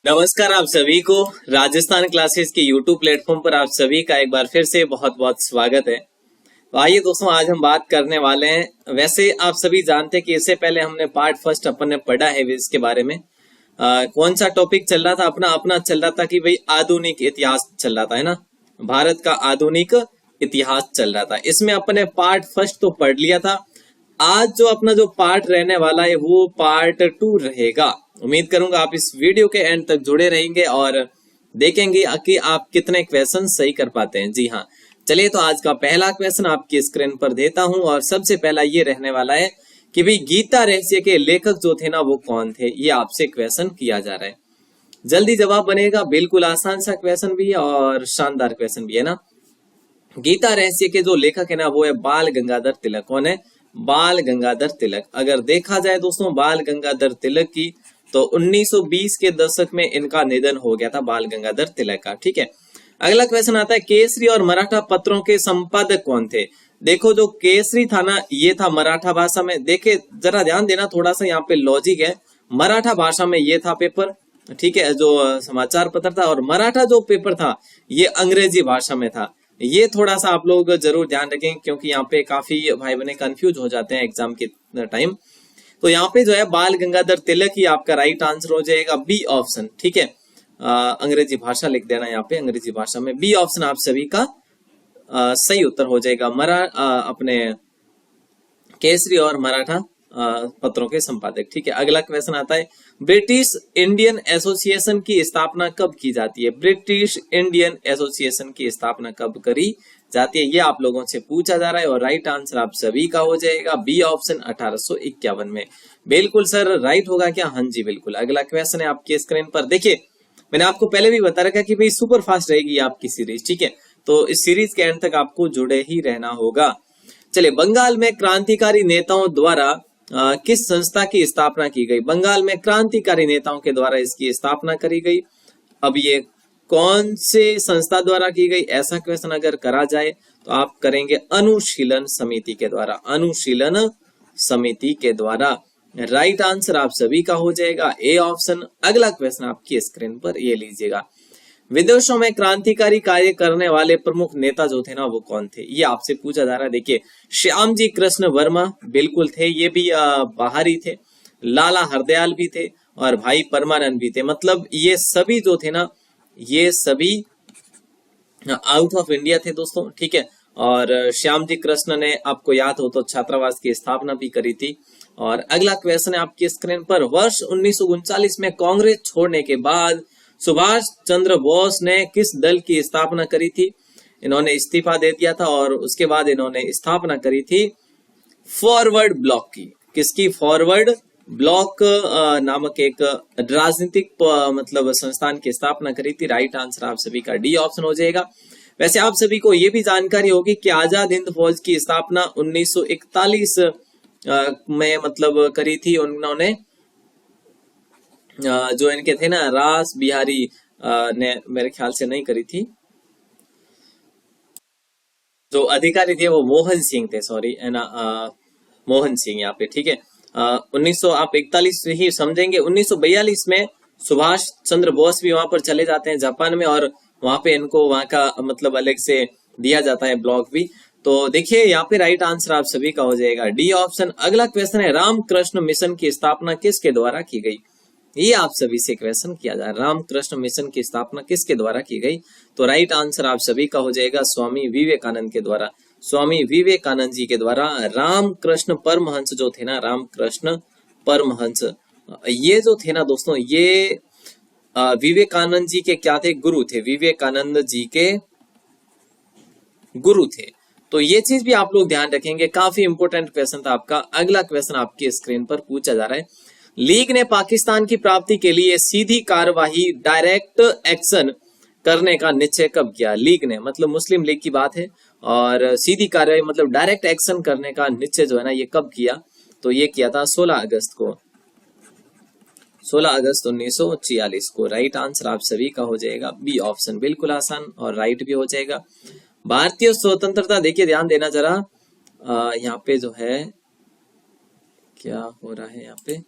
नमस्कार आप सभी को। राजस्थान क्लासेस के यूट्यूब प्लेटफॉर्म पर आप सभी का एक बार फिर से बहुत बहुत स्वागत है। तो आइए दोस्तों, आज हम बात करने वाले हैं। वैसे आप सभी जानते हैं कि इससे पहले हमने पार्ट फर्स्ट अपन ने पढ़ा है इसके बारे में। कौन सा टॉपिक चल रहा था? अपना अपना चल रहा था कि भाई आधुनिक इतिहास चल रहा था, है ना। भारत का आधुनिक इतिहास चल रहा था। इसमें अपने पार्ट फर्स्ट तो पढ़ लिया था। आज जो अपना जो पार्ट रहने वाला है वो पार्ट 2 रहेगा। उम्मीद करूंगा आप इस वीडियो के एंड तक जुड़े रहेंगे और देखेंगे कि आप कितने क्वेश्चन सही कर पाते हैं। जी हाँ, चलिए तो आज का पहला क्वेश्चन आपकी स्क्रीन पर देता हूं और सबसे पहला ये रहने वाला है कि भाई गीता रहस्य के लेखक जो थे ना वो कौन थे। ये आपसे क्वेश्चन किया जा रहा है। जल्दी जवाब बनेगा। बिल्कुल आसान सा क्वेश्चन भी है और शानदार क्वेश्चन भी है ना। गीता रहस्य के जो लेखक है ना वो है बाल गंगाधर तिलक। कौन है? बाल गंगाधर तिलक। अगर देखा जाए दोस्तों बाल गंगाधर तिलक की, तो 1920 के दशक में इनका निधन हो गया था, बाल गंगाधर तिलक का। ठीक है, अगला क्वेश्चन आता है केसरी और मराठा पत्रों के संपादक कौन थे। देखो जो केसरी था ना ये था मराठा भाषा में। देखे जरा ध्यान देना, थोड़ा सा यहाँ पे लॉजिक है। मराठा भाषा में ये था पेपर, ठीक है, जो समाचार पत्र था। और मराठा जो पेपर था ये अंग्रेजी भाषा में था। ये थोड़ा सा आप लोग जरूर ध्यान रखें क्योंकि यहाँ पे काफी भाई बहने कंफ्यूज हो जाते हैं एग्जाम के टाइम। तो यहाँ पे जो है बाल गंगाधर तिलक ही आपका राइट आंसर हो जाएगा, बी ऑप्शन। ठीक है, अंग्रेजी भाषा लिख देना यहाँ पे, अंग्रेजी भाषा में बी ऑप्शन आप सभी का सही उत्तर हो जाएगा। अपने केसरी और मराठा पत्रों के संपादक। ठीक है, अगला क्वेश्चन आता है ब्रिटिश इंडियन एसोसिएशन की स्थापना कब की जाती है। ब्रिटिश इंडियन एसोसिएशन की स्थापना कब करी जाती है, ये आप लोगों से पूछा जा रहा है और राइट आंसर आप सभी का हो जाएगा बी ऑप्शन 1851 में। बिल्कुल सर, राइट होगा क्या? हाँ जी बिल्कुल। अगला क्वेश्चन है आपकी स्क्रीन पर। देखिए मैंने आपको पहले भी बता रखा कि भाई सुपर फास्ट रहेगी आपकी सीरीज। ठीक है, तो इस सीरीज के एंड तक आपको जुड़े ही रहना होगा। चलिए, बंगाल में क्रांतिकारी नेताओं द्वारा किस संस्था की स्थापना की गई। बंगाल में क्रांतिकारी नेताओं के द्वारा इसकी स्थापना करी गई। अब ये कौन से संस्था द्वारा की गई, ऐसा क्वेश्चन अगर करा जाए तो आप करेंगे अनुशीलन समिति के द्वारा। अनुशीलन समिति के द्वारा राइट आंसर आप सभी का हो जाएगा ए ऑप्शन। अगला क्वेश्चन आपकी स्क्रीन पर ये लीजिएगा, विदेशों में क्रांतिकारी कार्य करने वाले प्रमुख नेता जो थे ना वो कौन थे, ये आपसे पूछा जा रहा है। देखिए श्याम जी कृष्ण वर्मा बिल्कुल थे, ये भी बाहरी थे। लाला हरदयाल भी थे और भाई परमानंद भी थे। मतलब ये सभी जो थे ना ये सभी आउट ऑफ इंडिया थे दोस्तों। ठीक है, और श्याम जी कृष्ण ने आपको याद हो तो छात्रावास की स्थापना भी करी थी। और अगला क्वेश्चन है आपकी स्क्रीन पर, वर्ष 1939 में कांग्रेस छोड़ने के बाद सुभाष चंद्र बोस ने किस दल की स्थापना करी थी। इन्होंने इस्तीफा दे दिया था और उसके बाद इन्होंने स्थापना करी थी फॉरवर्ड ब्लॉक की। किसकी? फॉरवर्ड ब्लॉक नामक एक राजनीतिक मतलब संस्थान की स्थापना करी थी। राइट आंसर आप सभी का डी ऑप्शन हो जाएगा। वैसे आप सभी को ये भी जानकारी होगी कि आजाद हिंद फौज की स्थापना 1941 में मतलब करी थी उन्होंने। जो इनके थे ना रास बिहारी ने मेरे ख्याल से नहीं करी थी। जो अधिकारी थे वो मोहन सिंह थे, सॉरी है ना, मोहन सिंह यहाँ पे। ठीक है, 1900 आप 41 ही समझेंगे। 1942 में सुभाष चंद्र बोस भी वहां पर चले जाते हैं जापान में और वहां पे इनको वहां का मतलब अलग से दिया जाता है ब्लॉक भी। तो देखिए यहाँ पे राइट आंसर आप सभी का हो जाएगा डी ऑप्शन। अगला क्वेश्चन है रामकृष्ण मिशन की स्थापना किसके द्वारा की गई। ये आप सभी से क्वेश्चन किया जा रहा है, रामकृष्ण मिशन की स्थापना किसके द्वारा की गई। तो राइट आंसर आप सभी का हो जाएगा स्वामी विवेकानंद के द्वारा। स्वामी विवेकानंद जी के द्वारा रामकृष्ण परमहंस जो थे ना, रामकृष्ण परमहंस ये जो थे ना दोस्तों, ये विवेकानंद जी के क्या थे? गुरु थे। विवेकानंद जी के गुरु थे। तो ये चीज भी आप लोग ध्यान रखेंगे, काफी इंपोर्टेंट क्वेश्चन था आपका। अगला क्वेश्चन आपकी स्क्रीन पर पूछा जा रहा है, लीग ने पाकिस्तान की प्राप्ति के लिए सीधी कार्यवाही डायरेक्ट एक्शन करने का निश्चय कब किया। लीग ने मतलब मुस्लिम लीग की बात है और सीधी कार्यवाही मतलब डायरेक्ट एक्शन करने का निश्चय जो है ना ये कब किया। तो ये किया था 16 अगस्त को, 16 अगस्त 1946 को। राइट आंसर आप सभी का हो जाएगा बी ऑप्शन। बिल्कुल आसान और राइट भी हो जाएगा। भारतीय स्वतंत्रता, देखिए ध्यान देना जरा, यहाँ पे जो है क्या हो रहा है यहाँ पे,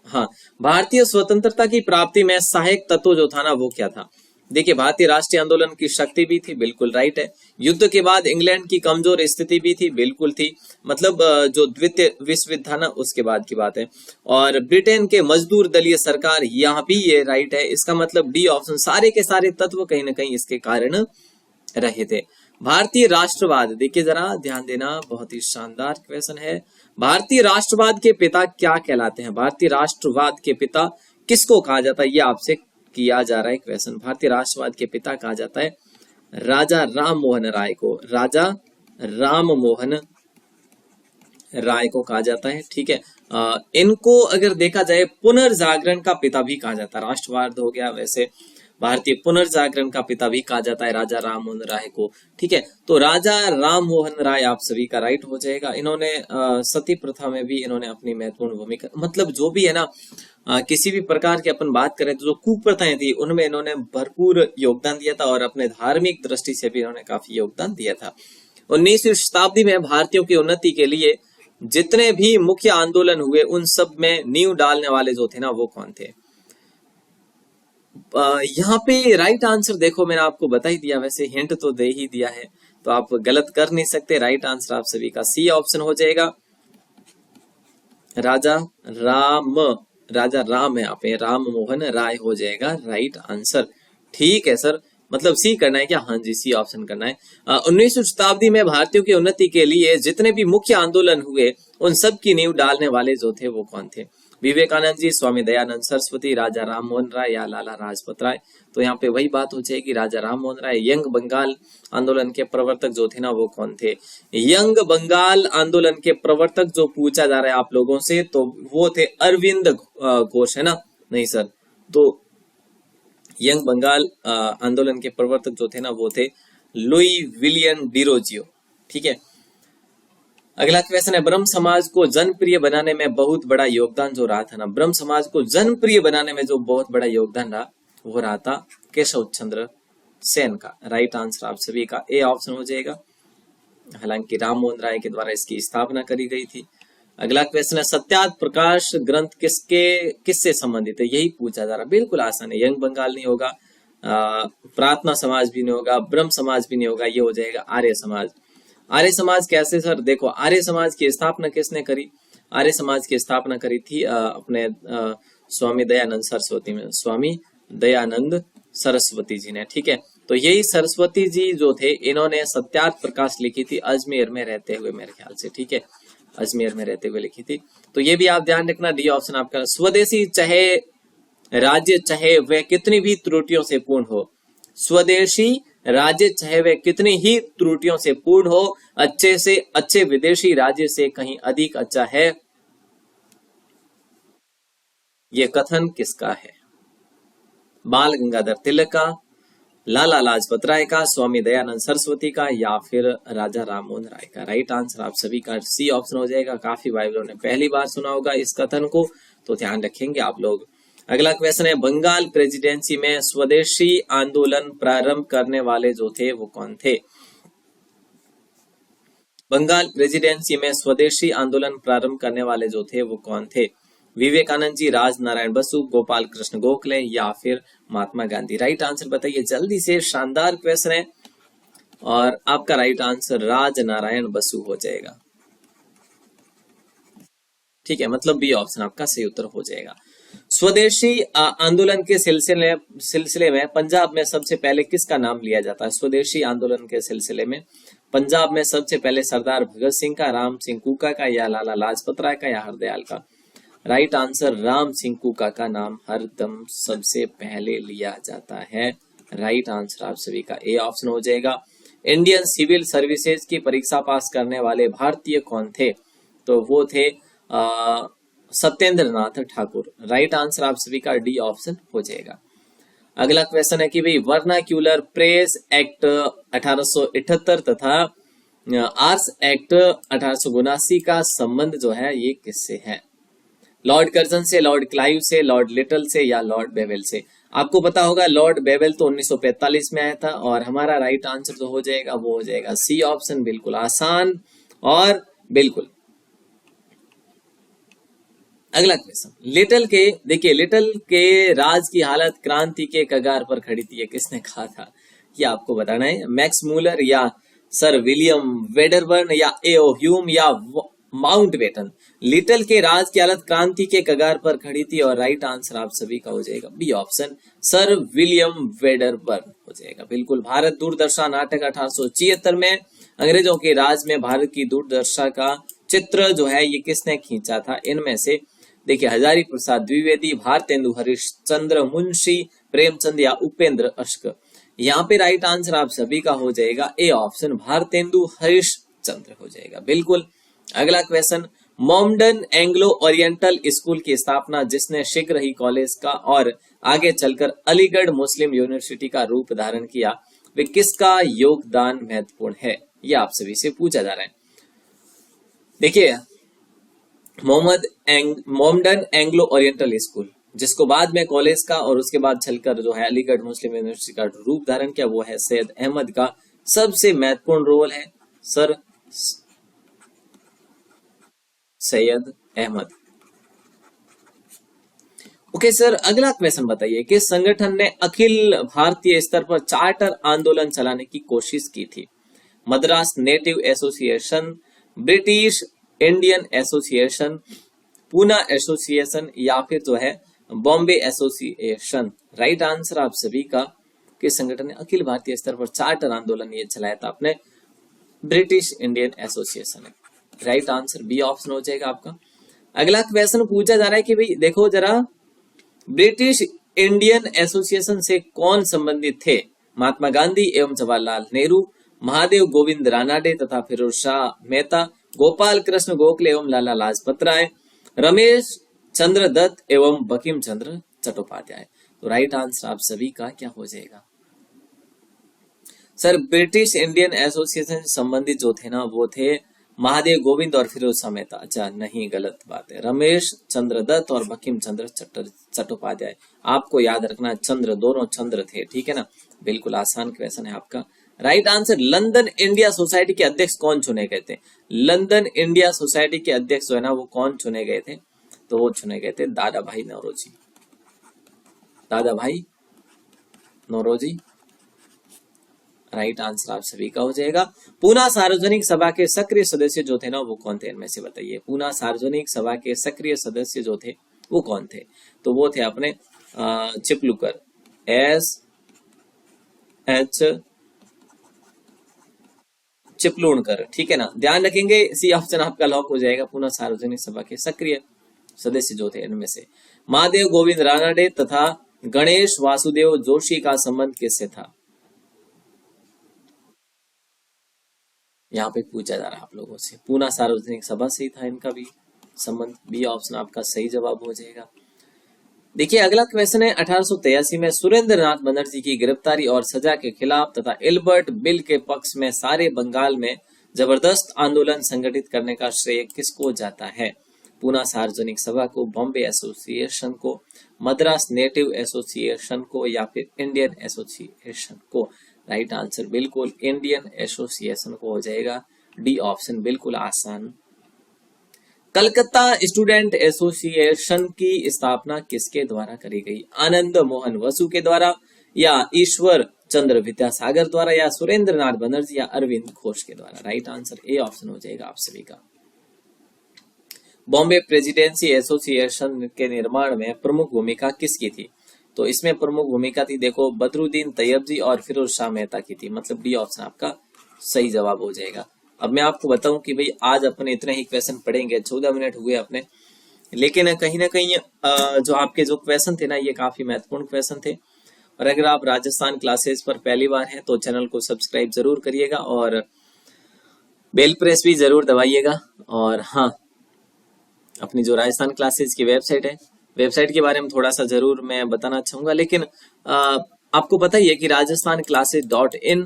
हाँ, भारतीय स्वतंत्रता की प्राप्ति में सहायक तत्व जो था ना वो क्या था? देखिए, भारतीय राष्ट्रीय आंदोलन की शक्ति भी थी, बिल्कुल राइट है। युद्ध के बाद इंग्लैंड की कमजोर स्थिति भी थी, बिल्कुल थी। मतलब जो द्वितीय विश्व युद्ध था ना उसके बाद की बात है। और ब्रिटेन के मजदूर दलीय सरकार, यहाँ भी ये राइट है। इसका मतलब डी ऑप्शन, सारे के सारे तत्व कहीं ना कहीं इसके कारण रहे थे। भारतीय राष्ट्रवाद, देखिए जरा ध्यान देना, बहुत ही शानदार क्वेश्चन है। भारतीय राष्ट्रवाद के पिता क्या कहलाते हैं? भारतीय राष्ट्रवाद के पिता किसको कहा जाता है? ये आपसे किया जा रहा है क्वेश्चन। भारतीय राष्ट्रवाद के पिता कहा जाता है राजा राम मोहन राय को। राजा राम मोहन राय को कहा जाता है, ठीक है। इनको अगर देखा जाए पुनर्जागरण का पिता भी कहा जाता है। राष्ट्रवाद हो गया, वैसे भारतीय पुनर्जागरण का पिता भी कहा जाता है राजा राम मोहन राय को, ठीक है। तो राजा राम मोहन राय आप सभी का राइट हो जाएगा। इन्होंने सती प्रथा में भी इन्होंने अपनी महत्वपूर्ण भूमिका, मतलब जो भी है ना, किसी भी प्रकार की अपन बात करें तो जो कुप्रथाएं थी उनमें इन्होंने भरपूर योगदान दिया था, और अपने धार्मिक दृष्टि से भी इन्होंने काफी योगदान दिया था। 19वीं शताब्दी में भारतीयों की उन्नति के लिए जितने भी मुख्य आंदोलन हुए उन सब में नींव डालने वाले जो थे ना वो कौन थे? यहाँ पे राइट आंसर देखो, मैंने आपको बता ही दिया, वैसे हिंट तो दे ही दिया है, तो आप गलत कर नहीं सकते। राइट आंसर आप सभी का सी ऑप्शन हो जाएगा, राजा राम। राजा राम है, यहाँ पे राम मोहन राय हो जाएगा राइट आंसर, ठीक है सर। मतलब सी करना है क्या? हाँ जी, सी ऑप्शन करना है। 19वीं शताब्दी में भारतीयों की उन्नति के लिए जितने भी मुख्य आंदोलन हुए उन सब की नींव डालने वाले जो थे वो कौन थे? विवेकानंद जी, स्वामी दयानंद सरस्वती, राजा राम मोहन राय या लाला लाजपत राय? तो यहाँ पे वही बात हो जाएगी, राजा राम मोहन राय। यंग बंगाल आंदोलन के प्रवर्तक जो थे ना वो कौन थे? यंग बंगाल आंदोलन के प्रवर्तक जो पूछा जा रहा है आप लोगों से, तो वो थे अरविंद घोष, है ना? नहीं सर, तो यंग बंगाल आंदोलन के प्रवर्तक जो थे ना वो थे लुई विलियम डिरोजियो, ठीक है। अगला क्वेश्चन है, ब्रह्म समाज को जनप्रिय बनाने में बहुत बड़ा योगदान जो रहा था ना, ब्रह्म समाज को जनप्रिय बनाने में जो बहुत बड़ा योगदान रहा वो रहा था केशव चंद्र सेन का। राइट आंसर आप सभी का ए ऑप्शन हो जाएगा। हालांकि राम मोहन राय के द्वारा इसकी स्थापना करी गई थी। अगला क्वेश्चन है, सत्याग्रह प्रकाश ग्रंथ किससे संबंधित है? यही पूछा जा रहा, बिल्कुल आसान है। यंग बंगाल नहीं होगा, प्रार्थना समाज भी नहीं होगा, ब्रह्म समाज भी नहीं होगा, ये हो जाएगा आर्य समाज। आर्य समाज कैसे सर? देखो, आर्य समाज की स्थापना किसने करी? आर्य समाज की स्थापना करी थी अपने स्वामी दयानंद सरस्वती में, स्वामी दयानंद सरस्वती जी ने, ठीक है। तो यही सरस्वती जी जो थे इन्होंने सत्याग्रह प्रकाश लिखी थी अजमेर में रहते हुए, मेरे ख्याल से, ठीक है, अजमेर में रहते हुए लिखी थी। तो ये भी आप ध्यान रखना, डी ऑप्शन आपका। स्वदेशी चाहे राज्य चाहे वह कितनी भी त्रुटियों से पूर्ण हो, स्वदेशी राज्य चाहे वह कितनी ही त्रुटियों से पूर्ण हो, अच्छे से अच्छे विदेशी राज्य से कहीं अधिक अच्छा है। यह कथन किसका है? बाल गंगाधर तिलक का, लाला लाजपत राय का, स्वामी दयानंद सरस्वती का, या फिर राजा राम मोहन राय का? राइट आंसर आप सभी का सी ऑप्शन हो जाएगा। काफी भाई बहनों ने पहली बार सुना होगा इस कथन को, तो ध्यान रखेंगे आप लोग। अगला क्वेश्चन है, बंगाल प्रेसिडेंसी में स्वदेशी आंदोलन प्रारंभ करने वाले जो थे वो कौन थे? बंगाल प्रेसिडेंसी में स्वदेशी आंदोलन प्रारंभ करने वाले जो थे वो कौन थे? विवेकानंद जी, राज नारायण बसु, गोपाल कृष्ण गोखले, या फिर महात्मा गांधी? राइट आंसर बताइए जल्दी से, शानदार क्वेश्चन है। और आपका राइट आंसर राज नारायण बसु हो जाएगा, ठीक है। मतलब बी ऑप्शन आपका सही उत्तर हो जाएगा। स्वदेशी आंदोलन के सिलसिले में पंजाब में सबसे पहले किसका नाम लिया जाता है? स्वदेशी आंदोलन के सिलसिले में पंजाब में सबसे पहले सरदार भगत सिंह का, राम सिंह कूका का, या लाला लाजपत राय का, या हरदयाल का? राइट आंसर राम सिंह कूका का नाम हरदम सबसे पहले लिया जाता है। राइट आंसर आप सभी का ए ऑप्शन हो जाएगा। इंडियन सिविल सर्विसेज की परीक्षा पास करने वाले भारतीय कौन थे? तो वो थे सत्येंद्र नाथ ठाकुर। राइट आंसर आप सभी का डी ऑप्शन हो जाएगा। अगला क्वेश्चन है कि भाई वर्नाक्यूलर प्रेस एक्ट 1878 तथा आर्स एक्ट 1879 का संबंध जो है ये किससे है? लॉर्ड कर्जन से, लॉर्ड क्लाइव से, लॉर्ड लिटल से, या लॉर्ड बेवेल से? आपको पता होगा लॉर्ड बेवेल तो 1945 में आया था, और हमारा राइट आंसर जो हो जाएगा वो हो जाएगा सी ऑप्शन। बिल्कुल आसान और बिल्कुल अगला क्वेश्चन, लिटल के, देखिए लिटल के राज की हालत क्रांति के कगार पर खड़ी थी, ये किसने कहा था, ये आपको बताना है। मैक्स मूलर या सर विलियम वेडरबर्न या एओ ह्यूम या माउंटबेटन। लिटल के राज की हालत क्रांति के कगार पर खड़ी थी और राइट आंसर आप सभी का हो जाएगा b option, sir William Wedderburn हो जाएगा। बिल्कुल। भारत दूरदर्शन नाटक 1876 में अंग्रेजों के राज में भारत की दुर्दशा का चित्र जो है ये किसने खींचा था, इनमें से देखिए हजारी प्रसाद द्विवेदी, भारतेंदु हरिश्चंद्र, मुंशी प्रेमचंद या उपेंद्र अश्क। यहाँ पे राइट आंसर आप सभी का हो जाएगा ए ऑप्शन, भारतेंदु हरिश्चंद्र हो जाएगा। बिल्कुल। अगला क्वेश्चन, मोमडन एंग्लो ओरिएंटल स्कूल की स्थापना जिसने शीघ्र ही कॉलेज का और आगे चलकर अलीगढ़ मुस्लिम यूनिवर्सिटी का रूप धारण किया, वे किसका योगदान महत्वपूर्ण है, यह आप सभी से पूछा जा रहा है। देखिए मोमडन एंग्लो ओरिएंटल स्कूल जिसको बाद में कॉलेज का और उसके बाद चलकर जो है अलीगढ़ मुस्लिम यूनिवर्सिटी का रूप धारण किया, वो है सैयद अहमद का सबसे महत्वपूर्ण रोल है sir Syed Ahmad. Okay sir, अगला क्वेश्चन बताइए, किस संगठन ने अखिल भारतीय स्तर पर चार्टर आंदोलन चलाने की कोशिश की थी? Madras native association, British Indian association, Poona association या फिर जो है बॉम्बे एसोसिएशन। राइट आंसर आप सभी का, किस संगठन ने अखिल भारतीय स्तर पर चार्टर आंदोलन ये चलाया था आपने, ब्रिटिश इंडियन एसोसिएशन है। राइट आंसर बी ऑप्शन हो जाएगा आपका। अगला क्वेश्चन पूछा जा रहा है कि भाई देखो जरा, ब्रिटिश इंडियन एसोसिएशन से कौन संबंधित थे? महात्मा गांधी एवं जवाहरलाल नेहरू, महादेव गोविंद रानाडे तथा फिरोज शाह मेहता, गोपाल कृष्ण गोखले एवं लाला लाजपत राय, रमेश चंद्र दत्त एवं बंकिम चंद्र चट्टोपाध्याय। तो राइट आंसर आप सभी का क्या हो जाएगा सर? ब्रिटिश इंडियन एसोसिएशन से संबंधित जो थे ना वो थे महादेव गोविंद और फिरोज शाह मेहता। अच्छा नहीं, गलत बात है, रमेश चंद्र दत्त और बंकिम चंद्र चट्टोपाध्याय। आपको याद रखना चंद्र, दोनों चंद्र थे, ठीक है ना। बिल्कुल आसान क्वेश्चन है आपका। Right answer, London India society के अध्यक्ष कौन चुने गए थे? लंदन इंडिया सोसाइटी के अध्यक्ष जो है ना वो कौन चुने गए थे? तो वो चुने गए थे दादा भाई नौरोजी। दादा भाई नौरोजी राइट आंसर आप सभी का हो जाएगा। पूना सार्वजनिक सभा के सक्रिय सदस्य जो थे ना वो कौन थे, इनमें से बताइए। पूना सार्वजनिक सभा के सक्रिय सदस्य जो थे वो कौन थे? तो वो थे अपने चिपलूकर, SH चिपलूणकर, ठीक है ना। ध्यान रखेंगे, सी ऑप्शन आपका लॉक हो जाएगा। पूना सार्वजनिक सभा के सक्रिय सदस्य जो थे इनमें से महादेव गोविंद रानाडे तथा गणेश वासुदेव जोशी का संबंध किससे था? यहाँ पे पूछा जा रहा है आप लोगों से। पूना सार्वजनिक सभा से ही था इनका भी संबंध। बी ऑप्शन आपका सही जवाब हो जाएगा। देखिए अगला क्वेश्चन है, 1883 में सुरेंद्र नाथ बनर्जी की गिरफ्तारी और सजा के खिलाफ तथा एल्बर्ट बिल के पक्ष में सारे बंगाल में जबरदस्त आंदोलन संगठित करने का श्रेय किसको जाता है? पूना सार्वजनिक सभा को, बॉम्बे एसोसिएशन को, मद्रास नेटिव एसोसिएशन को या फिर इंडियन एसोसिएशन को? राइट आंसर बिल्कुल इंडियन एसोसिएशन को हो जाएगा। डी ऑप्शन बिल्कुल आसान। कलकत्ता स्टूडेंट एसोसिएशन की स्थापना किसके द्वारा करी गई? आनंद मोहन बसु के द्वारा या ईश्वर चंद्र विद्यासागर द्वारा या सुरेंद्र नाथ बनर्जी या अरविंद घोष के द्वारा? राइट आंसर ए ऑप्शन हो जाएगा आप सभी का। बॉम्बे प्रेसिडेंसी एसोसिएशन के निर्माण में प्रमुख भूमिका किसकी थी? तो इसमें प्रमुख भूमिका थी देखो बदरुद्दीन तैयब जी और फिरोज शाह मेहता की थी। मतलब डी ऑप्शन आपका सही जवाब हो जाएगा। अब मैं आपको बताऊं कि भाई आज अपने इतने ही क्वेश्चन पढ़ेंगे, 14 मिनट हुए अपने, लेकिन कहीं ना कहीं जो आपके जो क्वेश्चन थे ना ये काफी महत्वपूर्ण क्वेश्चन थे। और अगर आप राजस्थान क्लासेस पर पहली बार हैं तो चैनल को सब्सक्राइब जरूर करिएगा और बेल प्रेस भी जरूर दबाइएगा। और हाँ, अपनी जो राजस्थान क्लासेस की वेबसाइट है, वेबसाइट के बारे में थोड़ा सा जरूर मैं बताना चाहूंगा, लेकिन आपको पता ही है कि rajasthanclasses.in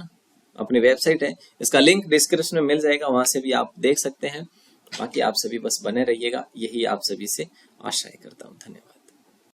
अपनी वेबसाइट है, इसका लिंक डिस्क्रिप्शन में मिल जाएगा, वहां से भी आप देख सकते हैं। बाकी आप सभी बस बने रहिएगा, यही आप सभी से आशा करता हूँ। धन्यवाद।